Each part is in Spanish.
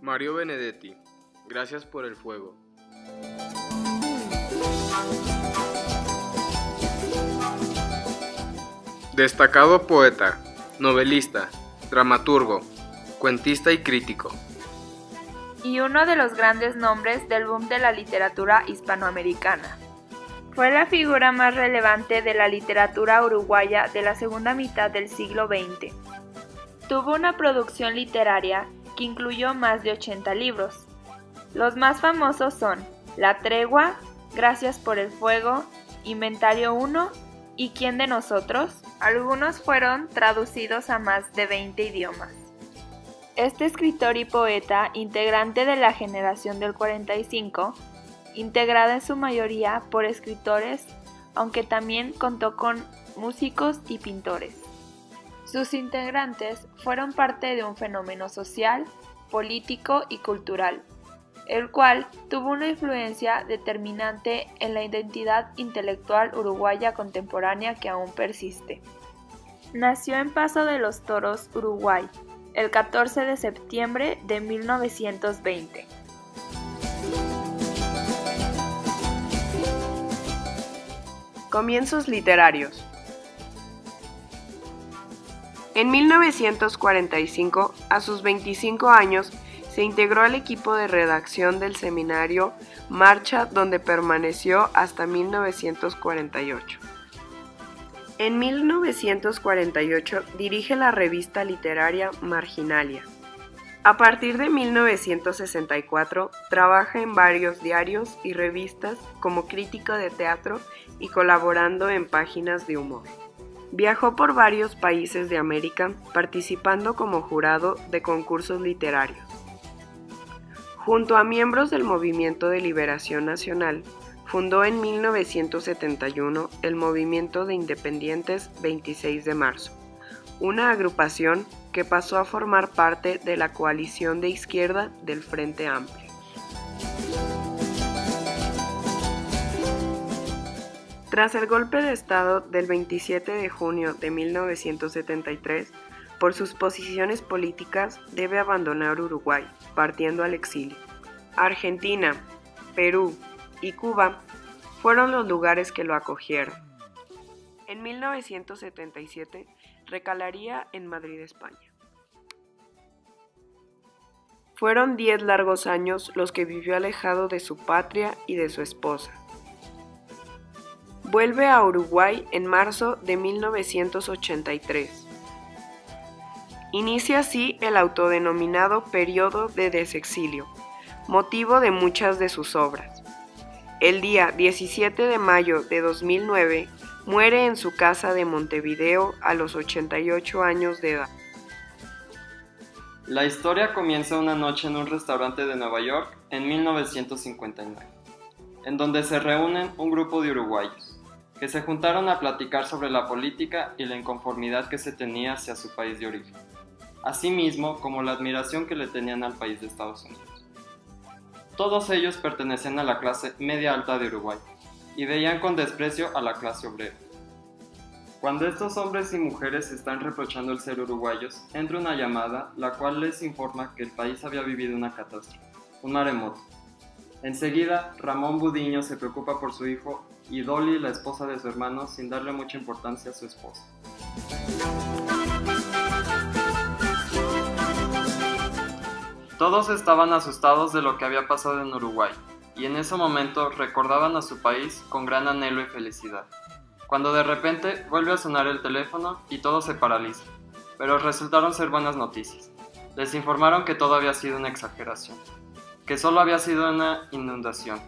Mario Benedetti, gracias por el fuego. Destacado poeta, novelista, dramaturgo, cuentista y crítico. Y uno de los grandes nombres del boom de la literatura hispanoamericana. Fue la figura más relevante de la literatura uruguaya de la segunda mitad del siglo XX. Tuvo una producción literaria que incluyó más de 80 libros. Los más famosos son La Tregua, Gracias por el Fuego, Inventario 1 y ¿Quién de nosotros? Algunos fueron traducidos a más de 20 idiomas. Este escritor y poeta, integrante de la generación del 45, integrada en su mayoría por escritores, aunque también contó con músicos y pintores. Sus integrantes fueron parte de un fenómeno social, político y cultural, el cual tuvo una influencia determinante en la identidad intelectual uruguaya contemporánea que aún persiste. Nació en Paso de los Toros, Uruguay, el 14 de septiembre de 1920. Comienzos literarios. En 1945, a sus 25 años, se integró al equipo de redacción del semanario Marcha, donde permaneció hasta 1948. En 1948 dirige la revista literaria Marginalia. A partir de 1964 trabaja en varios diarios y revistas como crítico de teatro y colaborando en páginas de humor. Viajó por varios países de América participando como jurado de concursos literarios. Junto a miembros del Movimiento de Liberación Nacional, fundó en 1971 el Movimiento de Independientes 26 de Marzo, una agrupación que pasó a formar parte de la coalición de izquierda del Frente Amplio. Tras el golpe de Estado del 27 de junio de 1973, por sus posiciones políticas debe abandonar Uruguay, partiendo al exilio. Argentina, Perú y Cuba fueron los lugares que lo acogieron. En 1977 recalaría en Madrid, España. Fueron 10 largos años los que vivió alejado de su patria y de su esposa. Vuelve a Uruguay en marzo de 1983. Inicia así el autodenominado periodo de desexilio, motivo de muchas de sus obras. El día 17 de mayo de 2009 muere en su casa de Montevideo a los 88 años de edad. La historia comienza una noche en un restaurante de Nueva York en 1959, en donde se reúnen un grupo de uruguayos, que se juntaron a platicar sobre la política y la inconformidad que se tenía hacia su país de origen, asimismo como la admiración que le tenían al país de Estados Unidos. Todos ellos pertenecían a la clase media alta de Uruguay y veían con desprecio a la clase obrera. Cuando estos hombres y mujeres están reprochando el ser uruguayos, entra una llamada la cual les informa que el país había vivido una catástrofe, un maremoto. Enseguida, Ramón Budiño se preocupa por su hijo y Dolly, la esposa de su hermano, sin darle mucha importancia a su esposa. Todos estaban asustados de lo que había pasado en Uruguay, y en ese momento recordaban a su país con gran anhelo y felicidad. Cuando de repente vuelve a sonar el teléfono y todo se paraliza, pero resultaron ser buenas noticias. Les informaron que todo había sido una exageración, que solo había sido una inundación.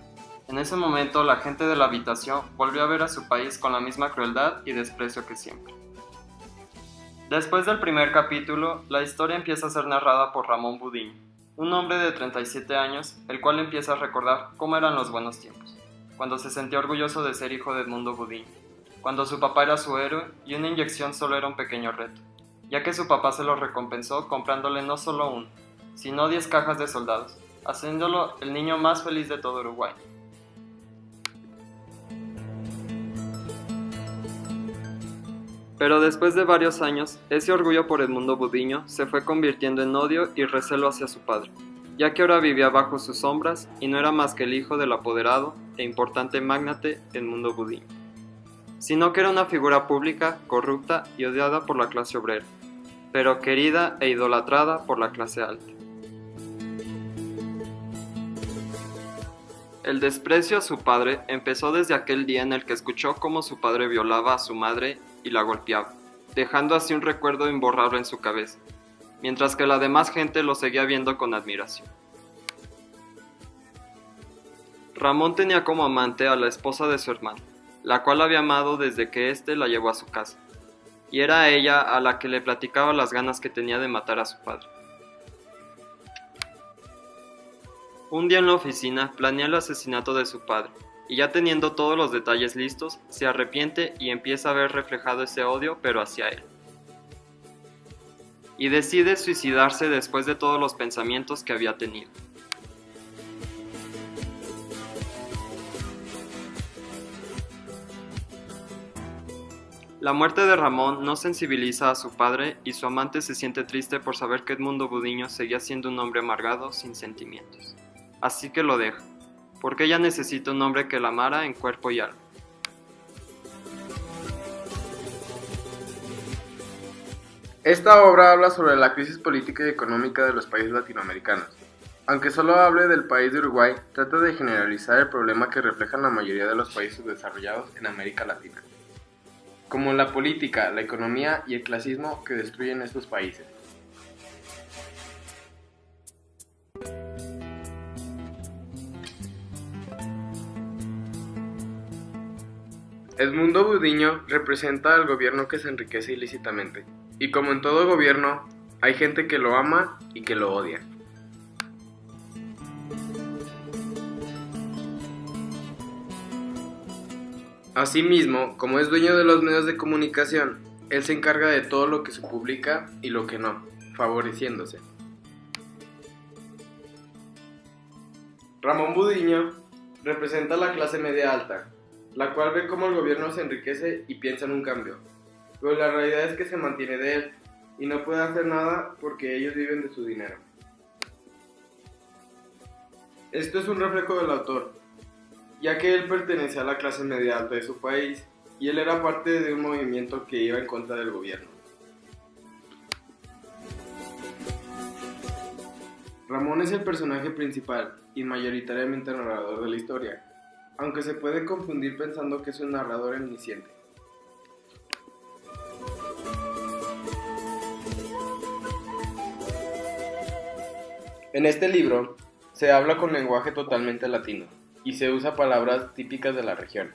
En ese momento la gente de la habitación volvió a ver a su país con la misma crueldad y desprecio que siempre. Después del primer capítulo, la historia empieza a ser narrada por Ramón Budiño, un hombre de 37 años, el cual empieza a recordar cómo eran los buenos tiempos, cuando se sentía orgulloso de ser hijo de Edmundo Budiño, cuando su papá era su héroe y una inyección solo era un pequeño reto, ya que su papá se lo recompensó comprándole no solo uno, sino 10 cajas de soldados, haciéndolo el niño más feliz de todo Uruguay. Pero después de varios años, ese orgullo por Edmundo Budiño se fue convirtiendo en odio y recelo hacia su padre, ya que ahora vivía bajo sus sombras y no era más que el hijo del apoderado e importante mágnate del mundo budiño, sino que era una figura pública, corrupta y odiada por la clase obrera, pero querida e idolatrada por la clase alta. El desprecio a su padre empezó desde aquel día en el que escuchó cómo su padre violaba a su madre y la golpeaba, dejando así un recuerdo imborrable en su cabeza, mientras que la demás gente lo seguía viendo con admiración. Ramón tenía como amante a la esposa de su hermano, la cual había amado desde que éste la llevó a su casa, y era a ella a la que le platicaba las ganas que tenía de matar a su padre. Un día en la oficina planea el asesinato de su padre, y ya teniendo todos los detalles listos, se arrepiente y empieza a ver reflejado ese odio, pero hacia él. Y decide suicidarse después de todos los pensamientos que había tenido. La muerte de Ramón no sensibiliza a su padre y su amante se siente triste por saber que Edmundo Budiño seguía siendo un hombre amargado sin sentimientos. Así que lo deja, porque ella necesita un hombre que la amara en cuerpo y alma. Esta obra habla sobre la crisis política y económica de los países latinoamericanos. Aunque solo hable del país de Uruguay, trata de generalizar el problema que reflejan la mayoría de los países desarrollados en América Latina, como la política, la economía y el clasismo que destruyen estos países. Edmundo Budiño representa al gobierno que se enriquece ilícitamente, y como en todo gobierno, hay gente que lo ama y que lo odia. Asimismo, como es dueño de los medios de comunicación, él se encarga de todo lo que se publica y lo que no, favoreciéndose. Ramón Budiño representa a la clase media alta, la cual ve cómo el gobierno se enriquece y piensa en un cambio, pero la realidad es que se mantiene de él y no puede hacer nada porque ellos viven de su dinero. Esto es un reflejo del autor, ya que él pertenece a la clase media alta de su país y él era parte de un movimiento que iba en contra del gobierno. Ramón es el personaje principal y mayoritariamente narrador de la historia, aunque se puede confundir pensando que es un narrador omnisciente. En este libro se habla con lenguaje totalmente latino y se usa palabras típicas de la región,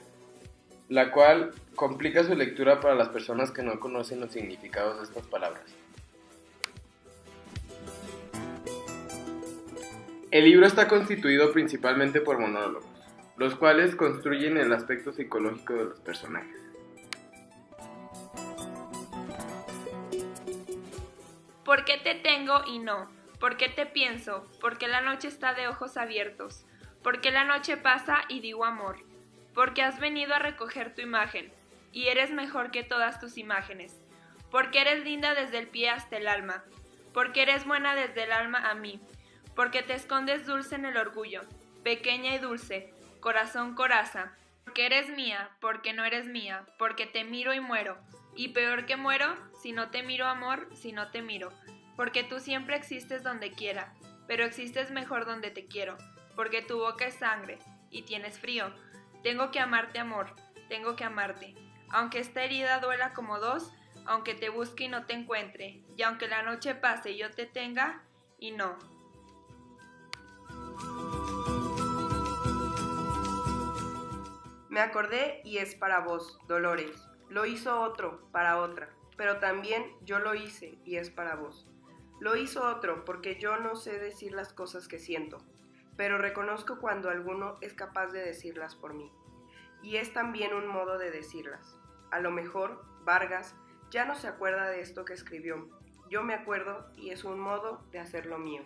la cual complica su lectura para las personas que no conocen los significados de estas palabras. El libro está constituido principalmente por monólogos, los cuales construyen el aspecto psicológico de los personajes. ¿Por qué te tengo y no? ¿Por qué te pienso? ¿Por qué la noche está de ojos abiertos? ¿Por qué la noche pasa y digo amor? Porque has venido a recoger tu imagen, y eres mejor que todas tus imágenes. Porque eres linda desde el pie hasta el alma. Porque eres buena desde el alma a mí. Porque te escondes dulce en el orgullo, pequeña y dulce, corazón coraza. Porque eres mía, porque no eres mía, porque te miro y muero. Y peor que muero, si no te miro amor, si no te miro. Porque tú siempre existes donde quiera, pero existes mejor donde te quiero. Porque tu boca es sangre, y tienes frío. Tengo que amarte amor, tengo que amarte. Aunque esta herida duela como dos, aunque te busque y no te encuentre, y aunque la noche pase y yo te tenga, y no. Me acordé y es para vos, Dolores. Lo hizo otro, para otra, pero también yo lo hice y es para vos. Lo hizo otro porque yo no sé decir las cosas que siento, pero reconozco cuando alguno es capaz de decirlas por mí. Y es también un modo de decirlas. A lo mejor, Vargas ya no se acuerda de esto que escribió. Yo me acuerdo y es un modo de hacerlo mío.